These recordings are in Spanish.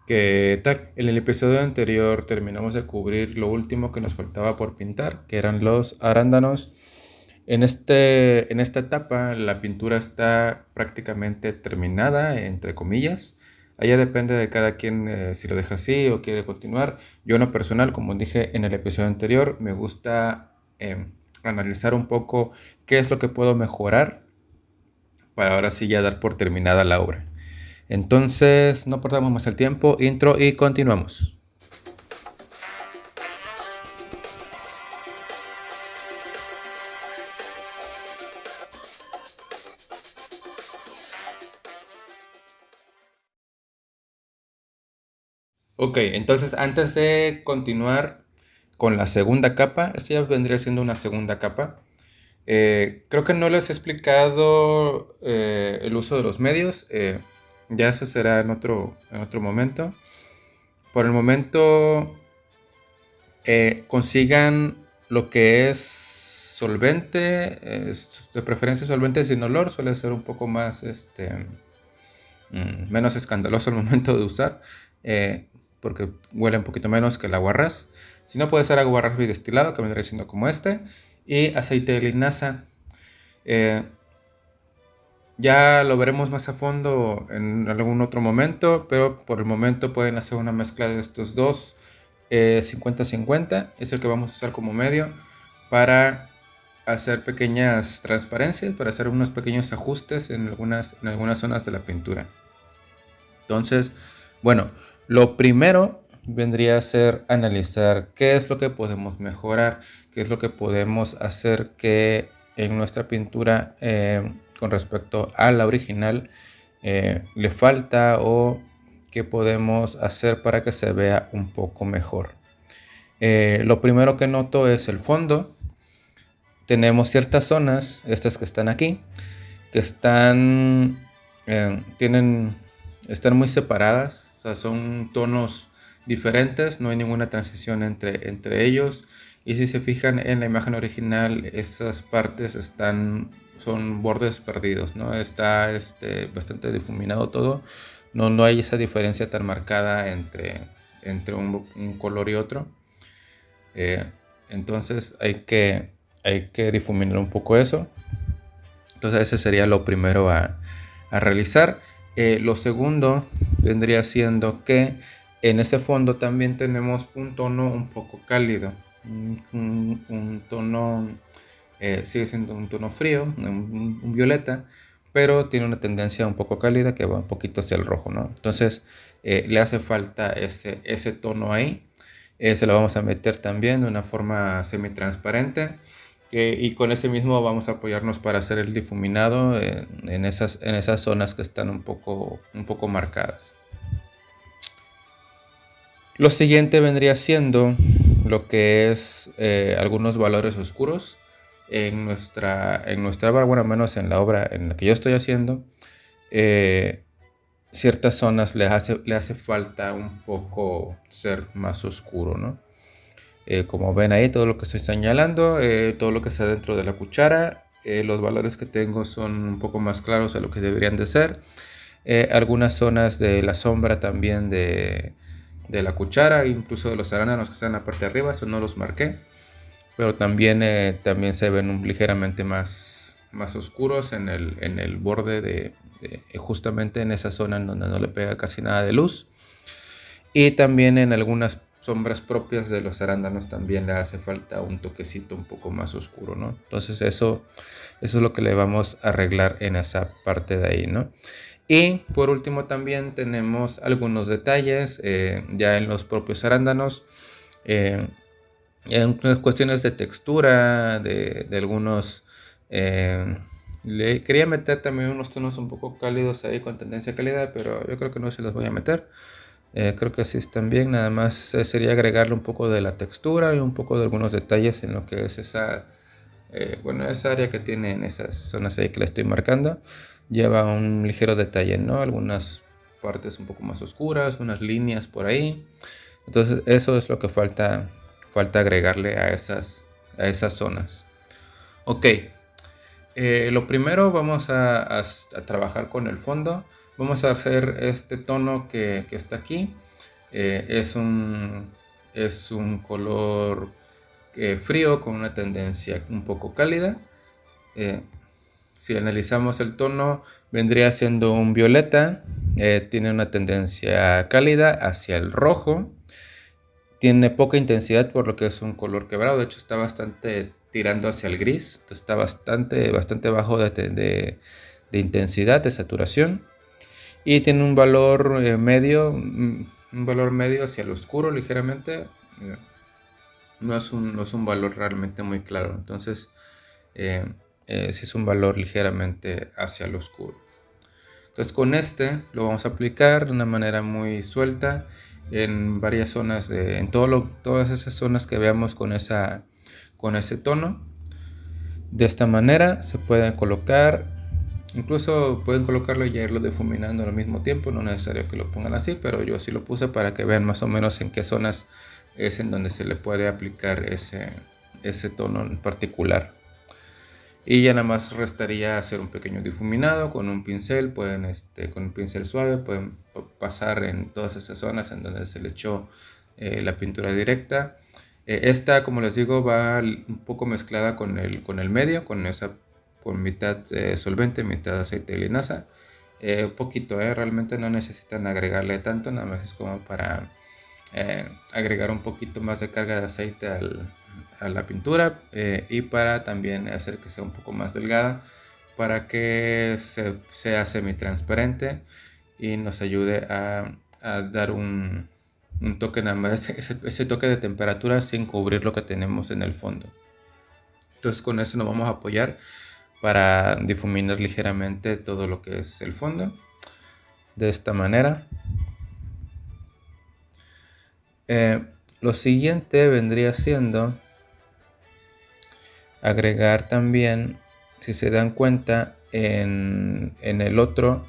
¿Qué tal? En el episodio anterior terminamos de cubrir lo último que nos faltaba por pintar, que eran los arándanos. En esta etapa la pintura está prácticamente terminada, entre comillas. Allá depende de cada quien si lo deja así o quiere continuar. Yo en lo personal, como dije en el episodio anterior, me gusta analizar un poco qué es lo que puedo mejorar para ahora sí ya dar por terminada la obra. Entonces, no perdamos más el tiempo, intro y continuamos. Ok, entonces antes de continuar con la segunda capa, esta ya vendría siendo una segunda capa. Creo que no les he explicado el uso de los medios, ya eso será en otro momento. Por el momento, consigan lo que es solvente, de preferencia solvente sin olor, suele ser un poco más menos escandaloso al momento de usar, porque huele un poquito menos que el aguarrás. Si no, puede ser aguarrás bidestilado, que vendría siendo como este, y aceite de linaza. Eh, ya lo veremos más a fondo en algún otro momento, pero por el momento pueden hacer una mezcla de estos dos. 50-50 es el que vamos a usar como medio para hacer pequeñas transparencias, para hacer unos pequeños ajustes en algunas zonas de la pintura. Entonces, bueno, lo primero vendría a ser analizar qué es lo que podemos mejorar, qué es lo que podemos hacer que en nuestra pintura con respecto a la original le falta o qué podemos hacer para que se vea un poco mejor. Lo primero que noto es el fondo. Tenemos ciertas zonas, estas que están aquí, que tienen están muy separadas, o sea, son tonos diferentes, no hay ninguna transición entre ellos. Y si se fijan en la imagen original, esas partes son bordes perdidos, ¿no? Está bastante difuminado todo, no hay esa diferencia tan marcada entre un color y otro. Eh, entonces hay que difuminar un poco eso. Entonces ese sería lo primero a realizar. Lo segundo vendría siendo que en ese fondo también tenemos un tono un poco cálido. Un tono, sigue siendo un tono frío, un violeta, pero tiene una tendencia un poco cálida que va un poquito hacia el rojo, ¿no? Entonces le hace falta ese tono ahí. Se lo vamos a meter también de una forma semi-transparente. Y con ese mismo vamos a apoyarnos para hacer el difuminado en esas zonas que están un poco marcadas. Lo siguiente vendría siendo lo que es algunos valores oscuros en nuestra obra, bueno, menos en la obra en la que yo estoy haciendo. Ciertas zonas le hace falta un poco ser más oscuro, ¿no? Como ven ahí, todo lo que estoy señalando, todo lo que está dentro de la cuchara, los valores que tengo son un poco más claros de lo que deberían de ser. Algunas zonas de la sombra también de la cuchara, incluso de los arándanos que están en la parte de arriba, eso no los marqué, pero también se ven ligeramente más oscuros en el borde justamente en esa zona en donde no le pega casi nada de luz. Y también en algunas sombras propias de los arándanos también le hace falta un toquecito un poco más oscuro, ¿no? Entonces eso es lo que le vamos a arreglar en esa parte de ahí, ¿no? Y por último también tenemos algunos detalles ya en los propios arándanos, en cuestiones de textura, de algunos... le quería meter también unos tonos un poco cálidos ahí con tendencia a calidad, pero yo creo que no se los voy a meter. Creo que así están bien, nada más sería agregarle un poco de la textura y un poco de algunos detalles en lo que es esa área que tiene en esas zonas ahí que le estoy marcando. Lleva un ligero detalle, ¿no? Algunas partes un poco más oscuras, unas líneas por ahí. Entonces eso es lo que falta agregarle a esas zonas. Ok, lo primero vamos a trabajar con el fondo. Vamos a hacer este tono que está aquí. Es un color frío con una tendencia un poco cálida. Si analizamos el tono, vendría siendo un violeta, tiene una tendencia cálida hacia el rojo, tiene poca intensidad por lo que es un color quebrado, de hecho está bastante tirando hacia el gris, está bastante bajo de intensidad, de saturación, y tiene un valor medio hacia el oscuro ligeramente. No es un valor realmente muy claro, entonces sí es un valor ligeramente hacia el oscuro. Entonces con este lo vamos a aplicar de una manera muy suelta en varias zonas, todas esas zonas que veamos con ese tono. De esta manera se pueden colocar, incluso pueden colocarlo y irlo difuminando al mismo tiempo, no es necesario que lo pongan así, pero yo sí lo puse para que vean más o menos en qué zonas es en donde se le puede aplicar ese tono en particular. Y ya nada más restaría hacer un pequeño difuminado con un pincel, con un pincel suave pueden pasar en todas esas zonas en donde se le echó la pintura directa. Esta, como les digo, va un poco mezclada con el medio, con mitad solvente, mitad aceite de linaza. Un poquito, realmente no necesitan agregarle tanto, nada más es como para agregar un poquito más de carga de aceite a la pintura, y para también hacer que sea un poco más delgada para que sea semitransparente y nos ayude a dar un toque, nada más ese toque de temperatura sin cubrir lo que tenemos en el fondo. Entonces con eso nos vamos a apoyar para difuminar ligeramente todo lo que es el fondo de esta manera. Lo siguiente vendría siendo agregar también, si se dan cuenta, en el otro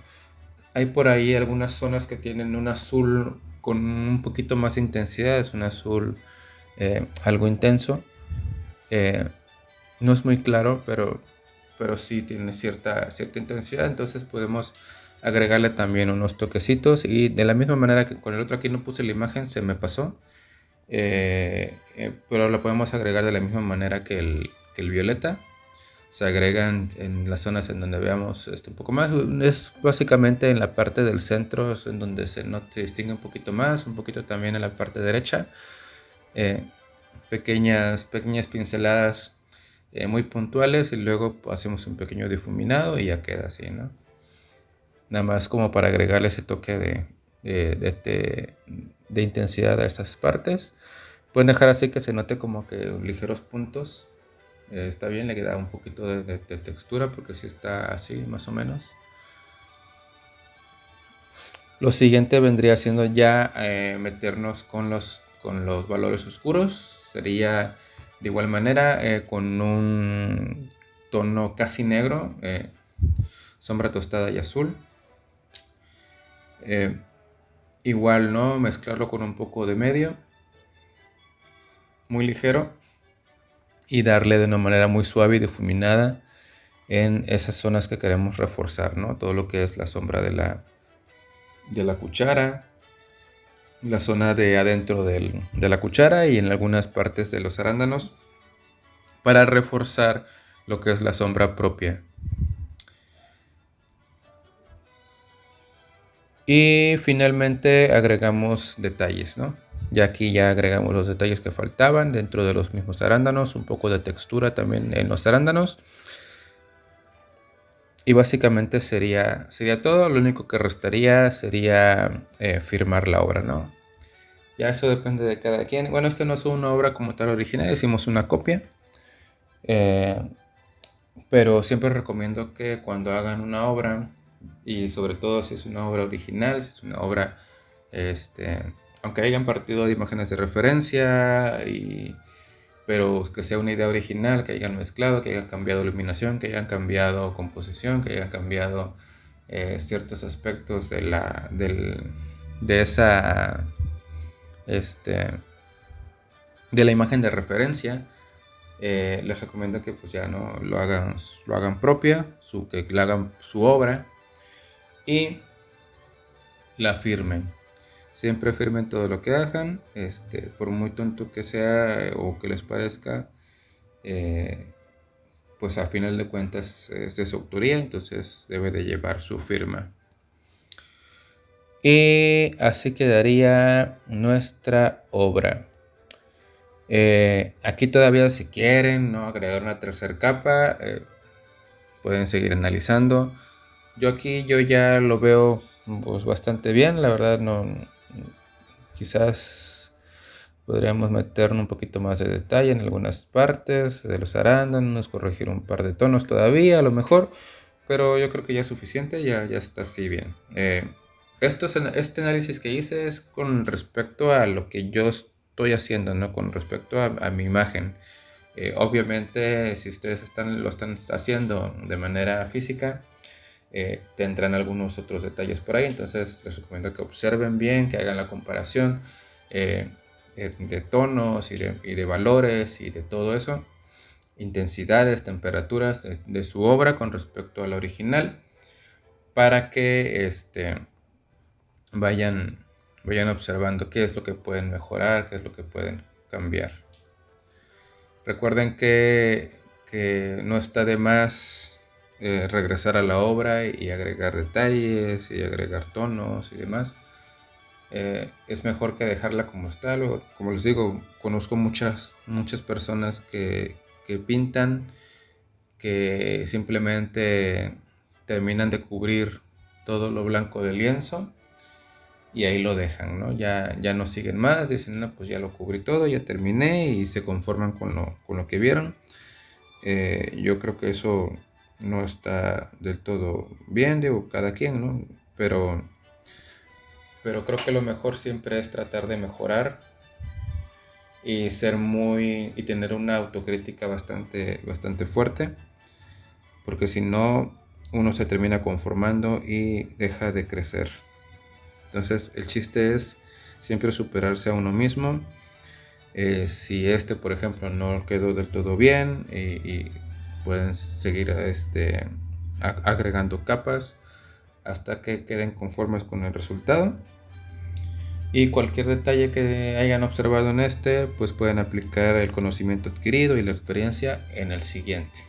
hay por ahí algunas zonas que tienen un azul con un poquito más de intensidad, es un azul algo intenso, no es muy claro, pero sí tiene cierta intensidad, entonces podemos agregarle también unos toquecitos, y de la misma manera que con el otro aquí no puse la imagen, se me pasó, pero lo podemos agregar de la misma manera que el violeta. Se agregan en las zonas en donde veamos un poco más, es básicamente en la parte del centro, es en donde se distingue un poquito más, un poquito también en la parte derecha, pequeñas pinceladas muy puntuales, y luego hacemos un pequeño difuminado y ya queda así, ¿no? Nada más como para agregarle ese toque de intensidad a estas partes. Pueden dejar así que se note como que ligeros puntos. Está bien, le queda un poquito de textura porque si está así más o menos. Lo siguiente vendría siendo ya meternos con los valores oscuros. Sería de igual manera con un tono casi negro, sombra tostada y azul. Igual, ¿no? Mezclarlo con un poco de medio, muy ligero, y darle de una manera muy suave y difuminada en esas zonas que queremos reforzar, ¿no? Todo lo que es la sombra de la cuchara, la zona de adentro de la cuchara y en algunas partes de los arándanos, para reforzar lo que es la sombra propia. Y finalmente agregamos detalles, ¿no? Ya aquí ya agregamos los detalles que faltaban dentro de los mismos arándanos, un poco de textura también en los arándanos. Y básicamente sería todo. Lo único que restaría sería firmar la obra, ¿no? Ya eso depende de cada quien. Bueno, esta no es una obra como tal original, hicimos una copia. Pero siempre recomiendo que cuando hagan una obra, y sobre todo si es una obra original, si es una obra, aunque hayan partido de imágenes de referencia, pero que sea una idea original, que hayan mezclado, que hayan cambiado iluminación, que hayan cambiado composición, que hayan cambiado ciertos aspectos de la imagen de referencia. Les recomiendo que pues ya no lo hagan propia, que le hagan su obra y la firmen. Siempre firmen todo lo que hagan, por muy tonto que sea o que les parezca, pues a final de cuentas es de su autoría, entonces debe de llevar su firma. Y así quedaría nuestra obra. Aquí todavía, si quieren, ¿no?, agregar una tercera capa, pueden seguir analizando. Yo ya lo veo pues bastante bien, la verdad. No, quizás podríamos meternos un poquito más de detalle en algunas partes de los arándanos, corregir un par de tonos todavía a lo mejor, pero yo creo que ya es suficiente, ya está así bien. Este análisis que hice es con respecto a lo que yo estoy haciendo, ¿no?, con respecto a mi imagen. Obviamente, si ustedes lo están haciendo de manera física, tendrán algunos otros detalles por ahí, entonces les recomiendo que observen bien, que hagan la comparación de tonos y de valores y de todo eso, intensidades, temperaturas de su obra con respecto a la original, para que vayan observando qué es lo que pueden mejorar, qué es lo que pueden cambiar. Recuerden que no está de más regresar a la obra y agregar detalles y agregar tonos y demás. Es mejor que dejarla como está. Luego, como les digo, conozco muchas personas que pintan, que simplemente terminan de cubrir todo lo blanco del lienzo y ahí lo dejan, ¿no? Ya no siguen más, dicen, no, pues ya lo cubrí todo, ya terminé, y se conforman con lo que vieron. Yo creo que eso no está del todo bien, digo, cada quien, ¿no? Pero creo que lo mejor siempre es tratar de mejorar y tener una autocrítica bastante fuerte, porque si no, uno se termina conformando y deja de crecer. Entonces el chiste es siempre superarse a uno mismo. Si por ejemplo, no quedó del todo bien, y pueden seguir agregando capas hasta que queden conformes con el resultado. Y cualquier detalle que hayan observado en pues pueden aplicar el conocimiento adquirido y la experiencia en el siguiente.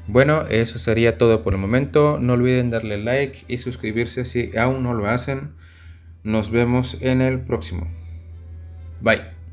Bueno, eso sería todo por el momento. No olviden darle like y suscribirse si aún no lo hacen. Nos vemos en el próximo. Bye.